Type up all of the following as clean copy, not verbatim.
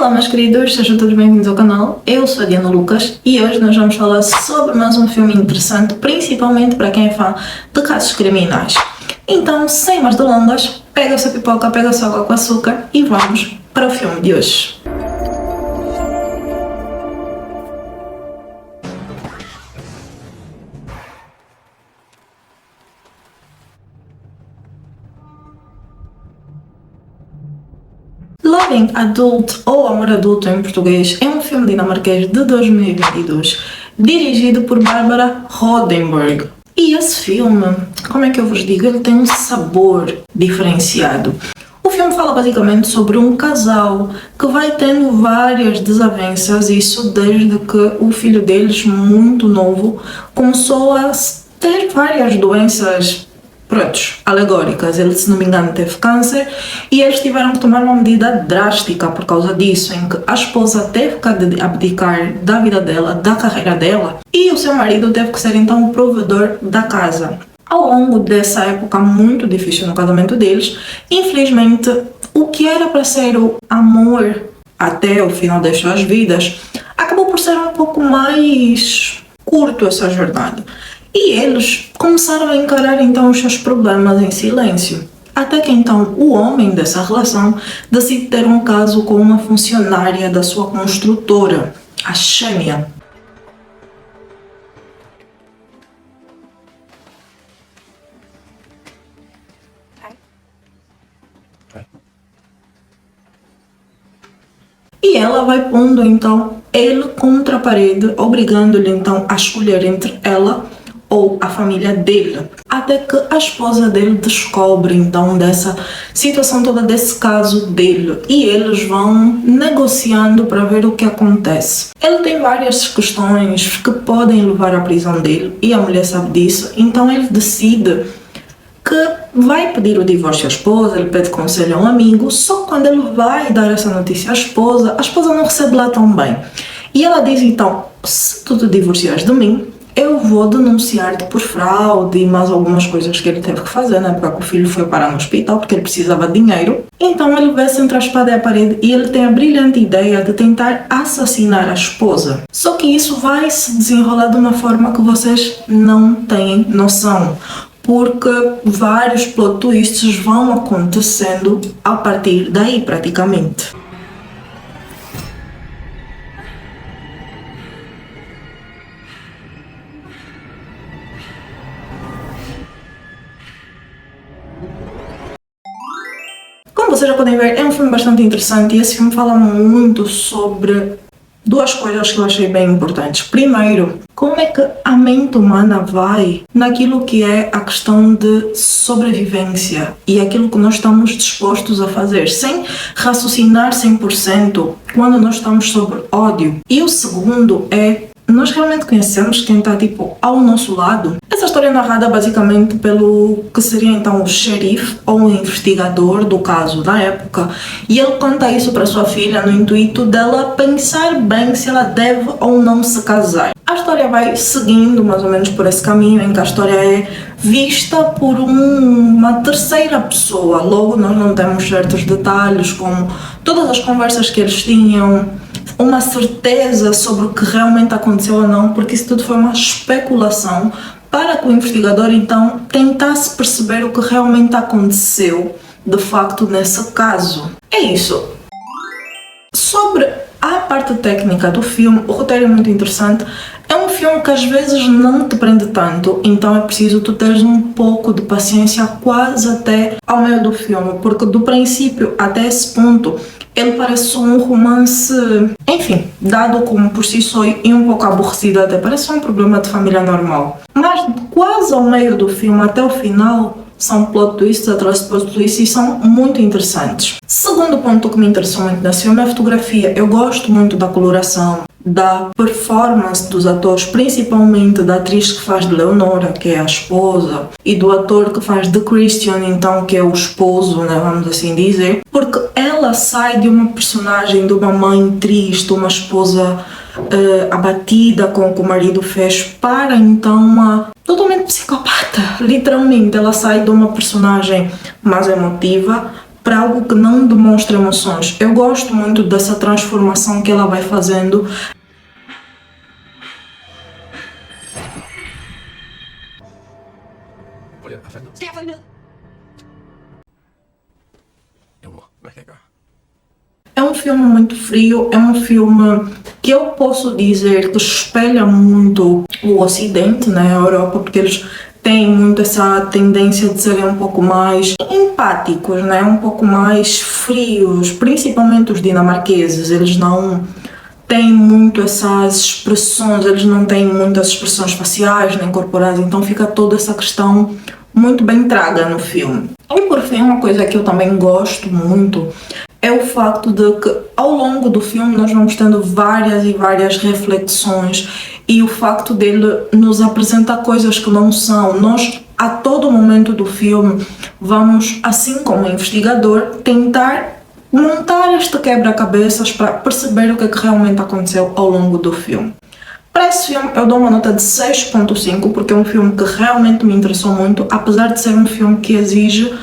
Olá meus queridos, sejam todos bem-vindos ao canal. Eu sou a Diana Lucas e hoje nós vamos falar sobre mais um filme interessante, principalmente para quem é fã de casos criminais. Então, sem mais delongas, pega a sua pipoca, pega a sua água com açúcar e vamos para o filme de hoje. Loving Adult ou Amor Adulto em português é um filme dinamarquês de 2022, dirigido por Barbara Rodenberg. E esse filme, como é que eu vos digo, ele tem um sabor diferenciado. O filme fala basicamente sobre um casal que vai tendo várias desavenças, isso desde que o filho deles, muito novo, começou a ter várias doenças alegóricas. Ele, se não me engano, teve câncer e eles tiveram que tomar uma medida drástica por causa disso, em que a esposa teve que abdicar da vida dela, da carreira dela, e o seu marido teve que ser então o provedor da casa. Ao longo dessa época muito difícil no casamento deles, infelizmente, o que era para ser o amor até o final das suas vidas, acabou por ser um pouco mais curto essa jornada. E eles começaram a encarar então os seus problemas em silêncio. Até que então o homem dessa relação decide ter um caso com uma funcionária da sua construtora, a Shania. E ela vai pondo então ele contra a parede, obrigando-lhe então a escolher entre ela ou a família dele, até que a esposa dele descobre então dessa situação toda, desse caso dele, e eles vão negociando para ver o que acontece. Ele tem várias questões que podem levar à prisão dele e a mulher sabe disso, então ele decide que vai pedir o divórcio à esposa, ele pede conselho a um amigo, só que quando ele vai dar essa notícia à esposa, a esposa não recebe lá tão bem. E ela diz então, se tu te divorciares de mim, eu vou denunciar-te por fraude e mais algumas coisas que ele teve que fazer, né? Porque o filho foi parar no hospital porque ele precisava de dinheiro. Então ele vê-se entre a espada e a parede e ele tem a brilhante ideia de tentar assassinar a esposa. Só que isso vai se desenrolar de uma forma que vocês não têm noção, porque vários plot twists vão acontecendo a partir daí praticamente. Como vocês já podem ver, é um filme bastante interessante e esse filme fala muito sobre duas coisas que eu achei bem importantes. Primeiro, como é que a mente humana vai naquilo que é a questão de sobrevivência e aquilo que nós estamos dispostos a fazer, sem raciocinar 100% quando nós estamos sobre ódio. E o segundo é, nós realmente conhecemos quem está ao nosso lado? Essa história é narrada basicamente pelo que seria então o xerife ou o investigador do caso da época, e ele conta isso para sua filha no intuito dela pensar bem se ela deve ou não se casar. A história vai seguindo mais ou menos por esse caminho, em que a história é vista por uma terceira pessoa. Logo nós não temos certos detalhes como todas as conversas que eles tinham, uma certeza sobre o que realmente aconteceu ou não, porque isso tudo foi uma especulação para que o investigador então tentasse perceber o que realmente aconteceu de facto nesse caso. É isso. Sobre a parte técnica do filme, o roteiro é muito interessante. É um filme que às vezes não te prende tanto, então é preciso tu teres um pouco de paciência quase até ao meio do filme, porque do princípio até esse ponto ele parece um romance, enfim, dado como por si só e um pouco aborrecido até, parece um problema de família normal. Mas quase ao meio do filme até o final são plot twists atrás de plot twists e são muito interessantes. Segundo ponto que me interessou muito nesse filme é a fotografia. Eu gosto muito da coloração, da performance dos atores, principalmente da atriz que faz de Leonora, que é a esposa, e do ator que faz de Christian, então, que é o esposo, né, vamos assim dizer, porque ela sai de uma personagem de uma mãe triste, uma esposa abatida com o que o marido fez, para então uma totalmente psicopata. Literalmente ela sai de uma personagem mais emotiva para algo que não demonstra emoções. Eu gosto muito dessa transformação que ela vai fazendo. É um filme muito frio, é um filme que eu posso dizer que espelha muito o Ocidente, né, a Europa, porque eles têm muito essa tendência de serem um pouco mais empáticos, né, um pouco mais frios, principalmente os dinamarqueses. Eles não têm muito essas expressões, eles não têm muitas expressões faciais nem corporais, então fica toda essa questão muito bem traga no filme. E por fim, uma coisa que eu também gosto muito é o facto de que ao longo do filme nós vamos tendo várias e várias reflexões, e o facto dele nos apresentar coisas que não são. Nós, a todo momento do filme, vamos, assim como investigador, tentar montar este quebra-cabeças para perceber o que é que realmente aconteceu ao longo do filme. Para esse filme eu dou uma nota de 6.5 porque é um filme que realmente me interessou muito, apesar de ser um filme que exige,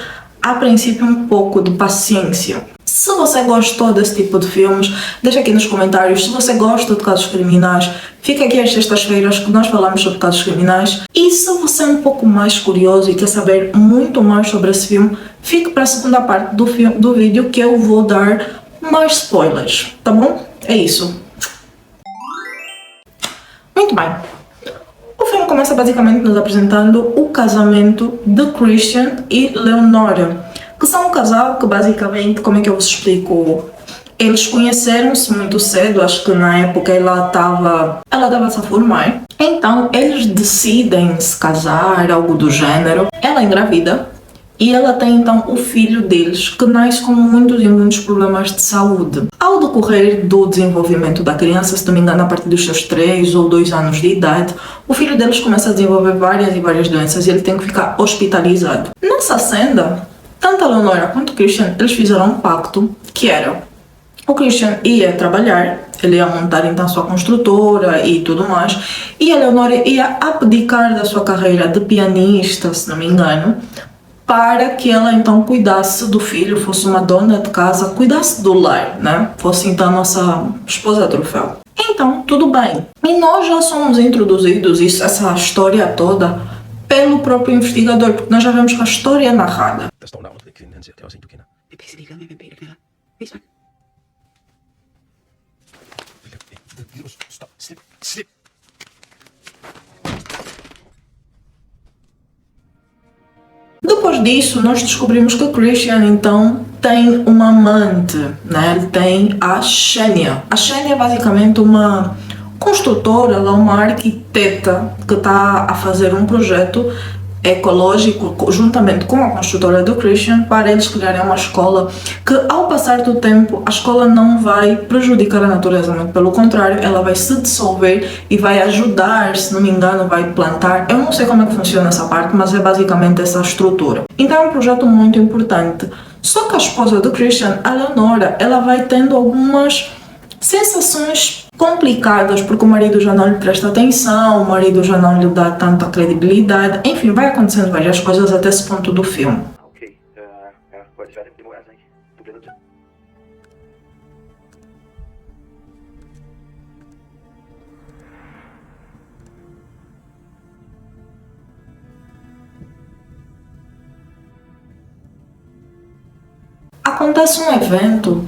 a princípio, um pouco de paciência. Se você gostou desse tipo de filmes, deixa aqui nos comentários. Se você gosta de casos criminais, fica aqui às sextas-feiras que nós falamos sobre casos criminais. E se você é um pouco mais curioso e quer saber muito mais sobre esse filme, fique para a segunda parte do vídeo que eu vou dar mais spoilers, tá bom? É isso. Muito bem. O filme começa basicamente nos apresentando o casamento de Christian e Leonora, que são um casal que basicamente, como é que eu vos explico? Eles conheceram-se muito cedo, acho que na época ela estava a se formar. Então eles decidem se casar, algo do gênero. Ela engravida e ela tem então o filho deles, que nasce com muitos e muitos problemas de saúde. Ao decorrer do desenvolvimento da criança, se não me engano a partir dos seus 3 ou 2 anos de idade, o filho deles começa a desenvolver várias e várias doenças e ele tem que ficar hospitalizado. Nessa cena, tanto a Leonora quanto o Christian, eles fizeram um pacto que era: o Christian ia trabalhar, ele ia montar então a sua construtora e tudo mais, e a Leonora ia abdicar da sua carreira de pianista, se não me engano, para que ela então cuidasse do filho, fosse uma dona de casa, cuidasse do lar, né? Fosse então a nossa esposa troféu. Então, tudo bem. E nós já somos introduzidos, essa história toda, pelo próprio investigador, porque nós já vemos que a história é narrada. Depois disso, nós descobrimos que o Christian, então, tem uma amante, né? Ele tem a Xenia. A Xenia é basicamente uma construtora, uma arquiteta que está a fazer um projeto ecológico juntamente com a construtora do Christian para eles criarem uma escola que, ao passar do tempo, a escola não vai prejudicar a natureza, muito pelo contrário, ela vai se dissolver e vai ajudar, se não me engano, vai plantar. Eu não sei como é que funciona essa parte, mas é basicamente essa estrutura. Então é um projeto muito importante. Só que a esposa do Christian, a Leonora, ela vai tendo algumas sensações complicadas, porque o marido já não lhe presta atenção, o marido já não lhe dá tanta credibilidade, enfim, vai acontecendo várias coisas até esse ponto do filme. Acontece um evento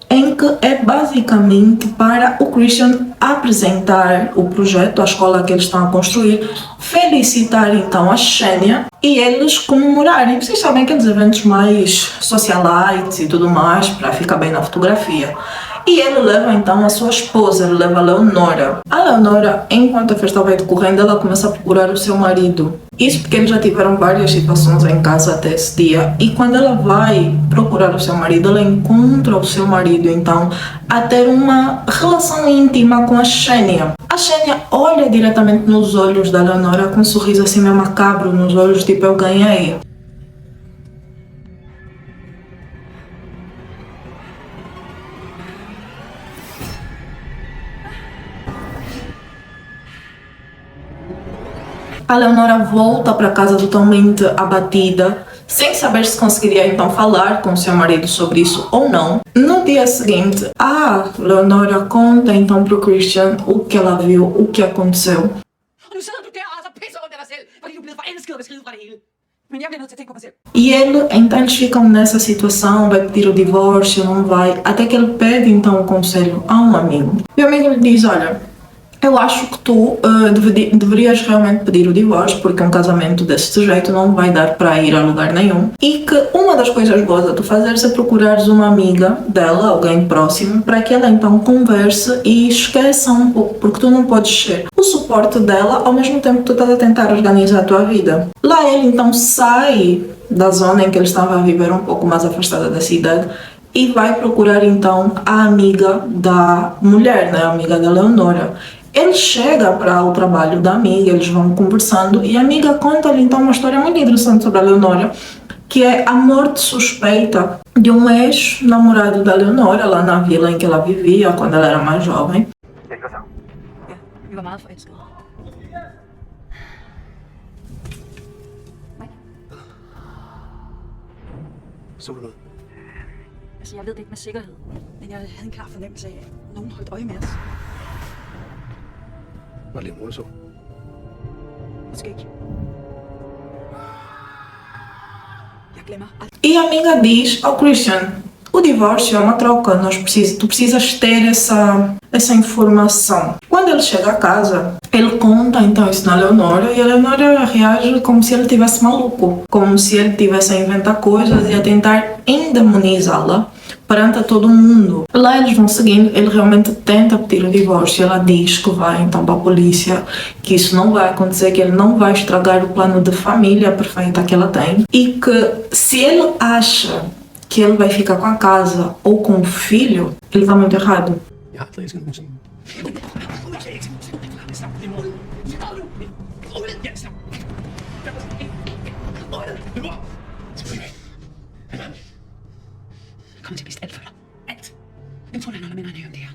em que é basicamente para o Christian apresentar o projeto, a escola que eles estão a construir, felicitar então a Xenia e eles comemorarem. Vocês sabem aqueles eventos mais socialites e tudo mais, para ficar bem na fotografia. E ele leva então a sua esposa, ele leva a Leonora. A Leonora, enquanto a festa vai decorrendo, ela começa a procurar o seu marido. Isso porque eles já tiveram várias situações em casa até esse dia. E quando ela vai procurar o seu marido, ela encontra o seu marido então a ter uma relação íntima com a Xenia. A Xenia olha diretamente nos olhos da Leonora com um sorriso assim meio macabro nos olhos, tipo, eu ganhei. A Leonora volta para casa totalmente abatida, sem saber se conseguiria então falar com seu marido sobre isso ou não. No dia seguinte, a Leonora conta então pro Christian o que ela viu, o que aconteceu. E ele, então eles ficam nessa situação, vai pedir o divórcio, não vai, até que ele pede então o conselho a um amigo. E o amigo lhe diz, olha, eu acho que tu deverias realmente pedir o divórcio, porque um casamento desse jeito não vai dar para ir a lugar nenhum. E que uma das coisas boas a tu fazeres é procurares uma amiga dela, alguém próximo, para que ela então converse e esqueça um pouco, porque tu não podes ser o suporte dela ao mesmo tempo que tu estás a tentar organizar a tua vida. Lá ele então sai da zona em que ele estava a viver, um pouco mais afastada da cidade, e vai procurar então a amiga da mulher, né, a amiga da Leonora. Ele chega para o trabalho da amiga, eles vão conversando e a amiga conta-lhe então uma história muito interessante sobre a Leonora, que é a morte suspeita de um ex-namorado da Leonora lá na vila em que ela vivia quando ela era mais jovem. Vi var meget forelskede. Så du noget? Altså, jeg ved det ikke med sikkerhed, men jeg havde en klar fornemmelse af, at nogen holdt øje med os. Var det Leonora så? Måske ikke. Jeg glemmer aldrig. E a amiga diz ao Christian, o divórcio é uma troca, tu precisas ter essa informação. Quando ele chega a casa, ele conta então isso na Leonora e a Leonora reage como se ele estivesse maluco, como se ele estivesse a inventar coisas e a tentar endemonizá-la perante todo mundo. Lá eles vão seguindo, ele realmente tenta pedir o divórcio, ela diz que vai então para a polícia, que isso não vai acontecer, que ele não vai estragar o plano de família perfeita que ela tem e que se ele acha que ele vai ficar com a casa ou com o filho, ele está muito errado. Jeg har aldrig elsket nogen sådan. Jeg kommer til at vise alt for dig. Alt. Hvem tror du, han holder med, når han hører om det her?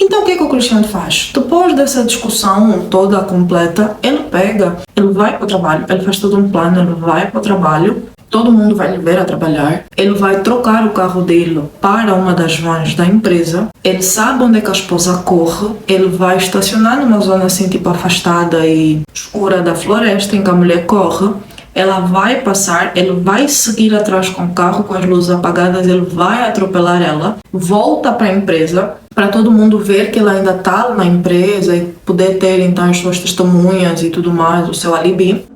Então o que é que o Cristiano faz? Depois dessa discussão toda completa, ele vai para o trabalho, ele faz todo um plano, ele vai para o trabalho, todo mundo vai lhe ver a trabalhar, ele vai trocar o carro dele para uma das vans da empresa, ele sabe onde é que a esposa corre, ele vai estacionar numa zona assim tipo afastada e escura da floresta em que a mulher corre. Ela vai passar, ele vai seguir atrás com o carro com as luzes apagadas, ele vai atropelar ela, volta para a empresa, para todo mundo ver que ela ainda está na empresa e poder ter então as suas testemunhas e tudo mais, o seu alibi.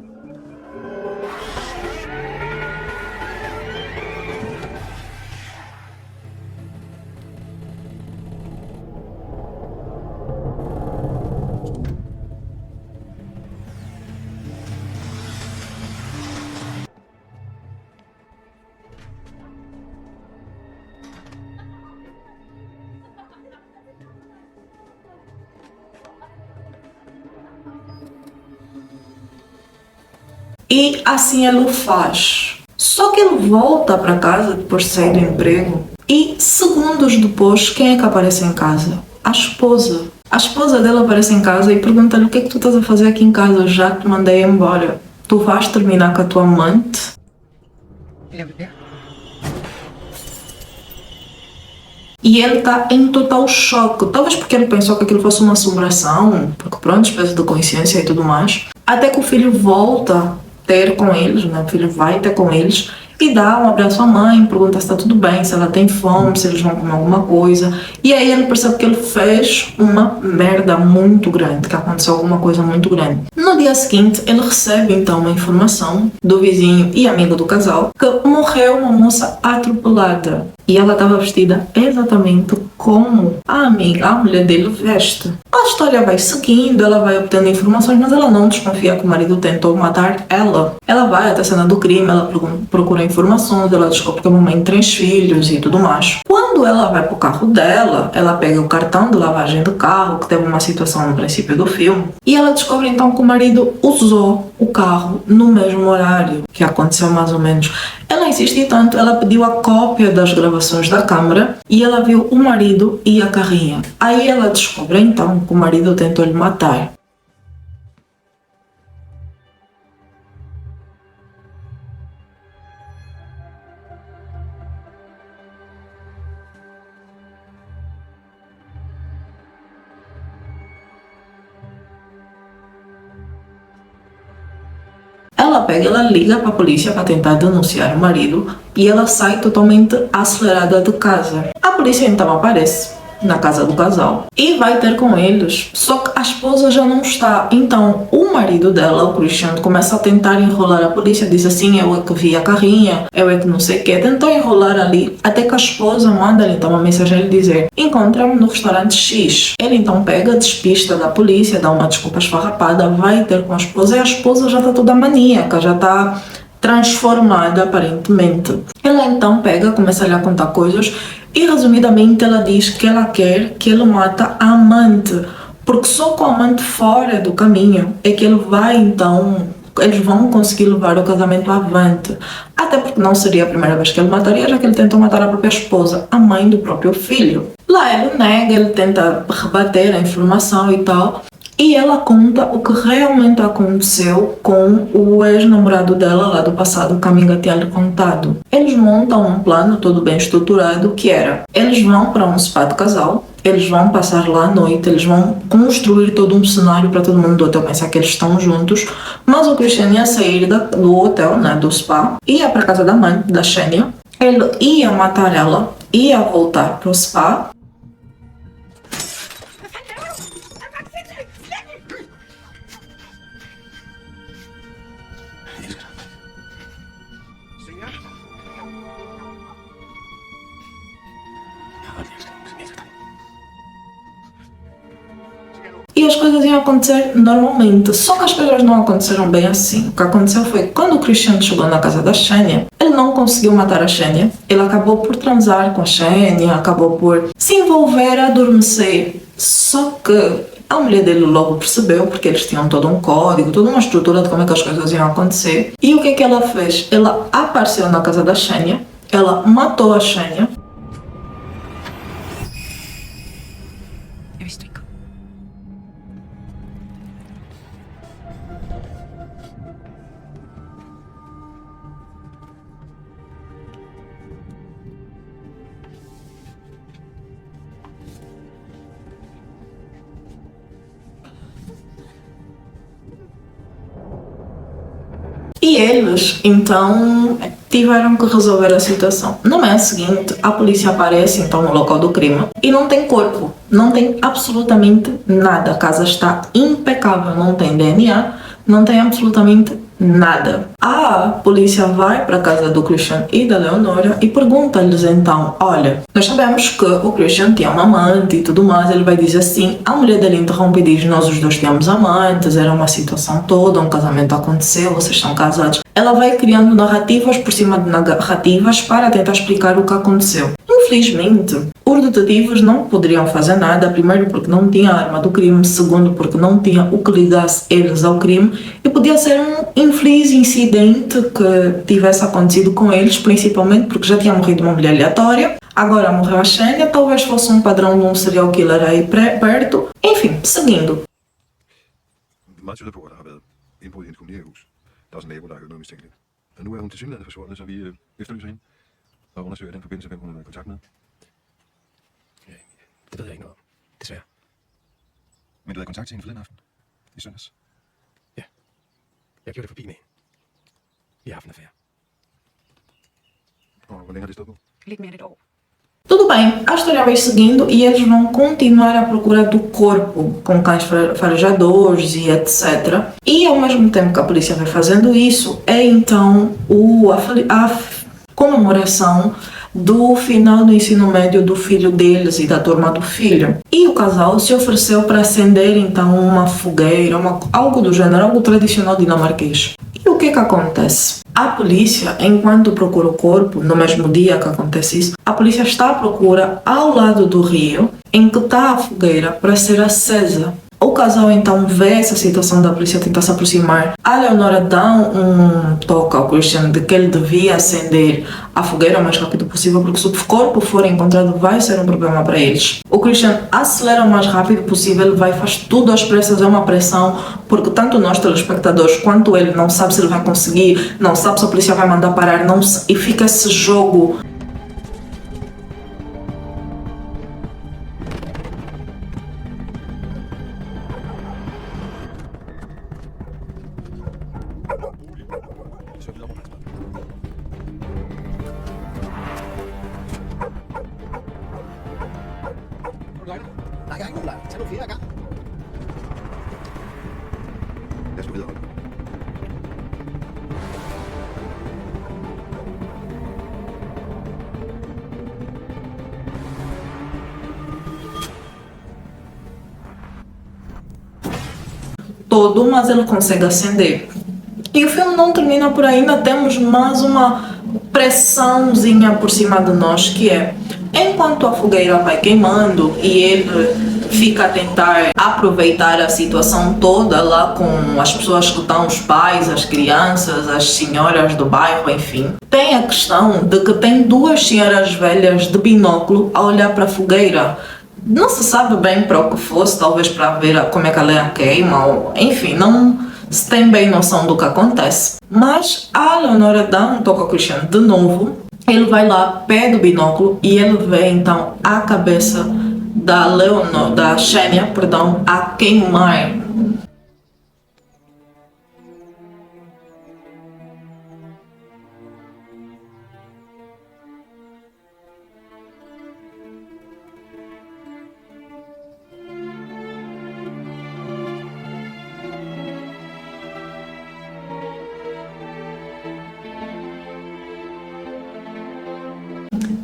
E assim ele o faz. Só que ele volta para casa depois de sair do emprego e segundos depois, quem é que aparece em casa? A esposa. A esposa dele aparece em casa e pergunta-lhe o que é que tu estás a fazer aqui em casa já que te mandei embora. Tu vais terminar com a tua amante? E ele está em total choque, talvez porque ele pensou que aquilo fosse uma assombração, porque pronto, espécie de consciência e tudo mais. Até que o filho volta ter com eles, né? O filho vai ter com eles e dá um abraço à mãe, pergunta se está tudo bem, se ela tem fome, se eles vão comer alguma coisa. E aí ele percebe que ele fez uma merda muito grande, que aconteceu alguma coisa muito grande. No dia seguinte, ele recebe então uma informação do vizinho e amigo do casal que morreu uma moça atropelada. E ela estava vestida exatamente como a amiga, a mulher dele, veste. A história vai seguindo, ela vai obtendo informações, mas ela não desconfia que o marido tentou matar ela. Ela vai até a cena do crime, ela procura informações, ela descobre que a mamãe tem 3 filhos e tudo mais. Quando ela vai pro carro dela, ela pega o cartão de lavagem do carro, que teve uma situação no princípio do filme, e ela descobre então que o marido usou o carro no mesmo horário, que aconteceu mais ou menos. Ela insistiu tanto, ela pediu a cópia das gravações da câmara e ela viu o marido e a carrinha. Aí ela descobre então que o marido tentou lhe matar. ela liga para a polícia para tentar denunciar o marido e ela sai totalmente acelerada de casa. A polícia então aparece na casa do casal e vai ter com eles, só que a esposa já não está. Então o marido dela, o Christian, começa a tentar enrolar a polícia, diz assim: eu é que vi a carrinha, eu é que não sei o que, tentou enrolar ali, até que a esposa manda-lhe então uma mensagem a ele dizer: encontra-me no restaurante X. Ele então pega, despista da polícia, dá uma desculpa esfarrapada, vai ter com a esposa e a esposa já está toda maníaca, já está transformada aparentemente. Ela então pega, começa a lhe contar coisas e resumidamente ela diz que ela quer que ele mata a amante, porque só com a amante fora do caminho é que ele vai então, eles vão conseguir levar o casamento avante. Até porque não seria a primeira vez que ele mataria, já que ele tentou matar a própria esposa, a mãe do próprio filho. Lá ele nega, ele tenta rebater a informação e tal. E ela conta o que realmente aconteceu com o ex-namorado dela lá do passado, que a amiga tinha lhe contado. Eles montam um plano todo bem estruturado, que era: eles vão para um spa de casal, eles vão passar lá à noite, eles vão construir todo um cenário para todo mundo do hotel pensar que eles estão juntos, mas o Christian ia sair do hotel, né, do spa, ia para casa da mãe, da Shania, ele ia matar ela, ia voltar para o spa. E as coisas iam acontecer normalmente, só que as coisas não aconteceram bem assim. O que aconteceu foi que quando o Christian chegou na casa da Shania, ele não conseguiu matar a Shania, ele acabou por transar com a Shania, acabou por se envolver, adormecer. Só que a mulher dele logo percebeu, porque eles tinham todo um código, toda uma estrutura de como é que as coisas iam acontecer. E o que é que ela fez? Ela apareceu na casa da Shania, ela matou a Shania. E eles, então, tiveram que resolver a situação. Na manhã seguinte, a polícia aparece, então, no local do crime e não tem corpo, não tem absolutamente nada. A casa está impecável, não tem DNA, não tem absolutamente nada. A polícia vai para a casa do Christian e da Leonora e pergunta-lhes então: olha, nós sabemos que o Christian tinha uma amante e tudo mais. Ele vai dizer assim, a mulher dele interrompe e diz: nós os dois tínhamos amantes, era uma situação toda, um casamento aconteceu, vocês estão casados. Ela vai criando narrativas por cima de narrativas para tentar explicar o que aconteceu. Infelizmente, os detetives não poderiam fazer nada, primeiro porque não tinha a arma do crime, segundo porque não tinha o que ligasse eles ao crime e podia ser um infeliz incidente que tivesse acontecido com eles, principalmente porque já tinha morrido uma mulher aleatória, agora morreu a Shania, talvez fosse um padrão de um serial killer aí perto. Enfim, seguindo. Meget tyder på, at der har været indbrud i hendes kolonihavehus. Der er også en nabo, der har hørt noget mistænkeligt. Og nu er hun tilsyneladende forsvundet, så vi efterlyser hende og undersøger den forbindelse, hvem hun er i kontakt med. Ja, det ved jeg ikke noget om, desværre. Men du havde kontakt til hende forleden aften? I søndags? Ja. Jeg gjorde det forbi med hende. Vi har haft en affære. Og hvor længe har det stået på? Lidt mere end et år. Tudo bem, a história vai seguindo e eles vão continuar à procura do corpo com cães farejadores e etc. E ao mesmo tempo que a polícia vai fazendo isso, é então a comemoração do final do ensino médio do filho deles e da turma do filho. E o casal se ofereceu para acender então uma fogueira, algo do gênero, algo tradicional dinamarquês. E o que acontece? A polícia, enquanto procura o corpo, no mesmo dia que acontece isso, a polícia está à procura ao lado do rio, em que está a fogueira para ser acesa. O casal então vê essa situação da polícia tentar se aproximar. A Leonora dá um toque ao Christian de que ele devia acender a fogueira o mais rápido possível, porque se o corpo for encontrado vai ser um problema para eles. O Christian acelera o mais rápido possível, faz tudo às pressas, é uma pressão, porque tanto nós telespectadores quanto ele não sabe se ele vai conseguir, não sabe se a polícia vai mandar parar, e fica esse jogo. Jeg har ikke nogen lejr. Tag nu flere gang. Lad os gå videre, Holger. Todo, mas ele consegue acender. E o filme não termina por aí, ainda temos mais uma pressãozinha por cima de nós, que é, enquanto a fogueira vai queimando e ele fica a tentar aproveitar a situação toda lá com as pessoas que estão, os pais, as crianças, as senhoras do bairro, enfim. Tem a questão de que tem duas senhoras velhas de binóculo a olhar para a fogueira. Não se sabe bem para o que fosse, talvez para ver como é que a lenha queima, ou enfim, não se tem bem noção do que acontece. Mas a Leonora dá um toque ao Christian de novo, ele vai lá, pede o binóculo e ele vê então a cabeça da Xenia, perdão, a queimar.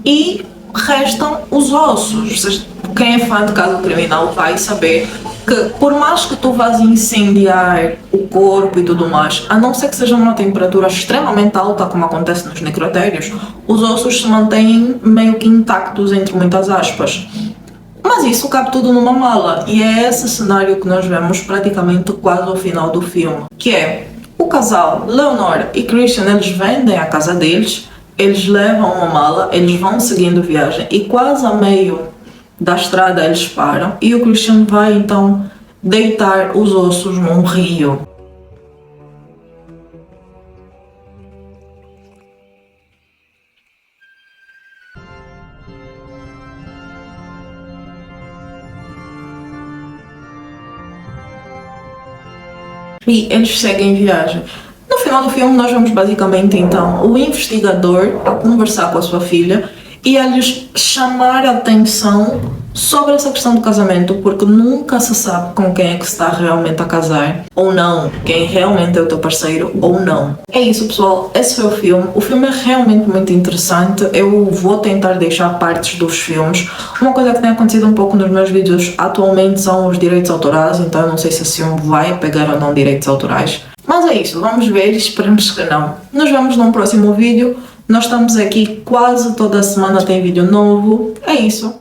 E restam os ossos. Quem é fã de caso criminal vai saber que por mais que tu vás incendiar o corpo e tudo mais, a não ser que seja uma temperatura extremamente alta, como acontece nos necrotérios, os ossos se mantêm meio que intactos, entre muitas aspas. Mas isso cabe tudo numa mala, e é esse cenário que nós vemos praticamente quase ao final do filme, que é o casal Leonora e Christian, eles vendem a casa deles, eles levam uma mala, eles vão seguindo viagem e quase a meio da estrada eles param e o Christian vai então deitar os ossos num rio. E eles seguem viagem. No final do filme nós vemos basicamente então o investigador a conversar com a sua filha e a lhes chamar a atenção sobre essa questão do casamento, porque nunca se sabe com quem é que se está realmente a casar ou não, quem realmente é o teu parceiro ou não. É isso, pessoal, esse foi o filme. O filme é realmente muito interessante. Eu vou tentar deixar partes dos filmes. Uma coisa que tem acontecido um pouco nos meus vídeos atualmente são os direitos autorais, então eu não sei se esse filme vai pegar ou não direitos autorais. Mas é isso, vamos ver e esperamos que não. Nos vemos num próximo vídeo. Nós estamos aqui quase toda semana, tem vídeo novo. É isso.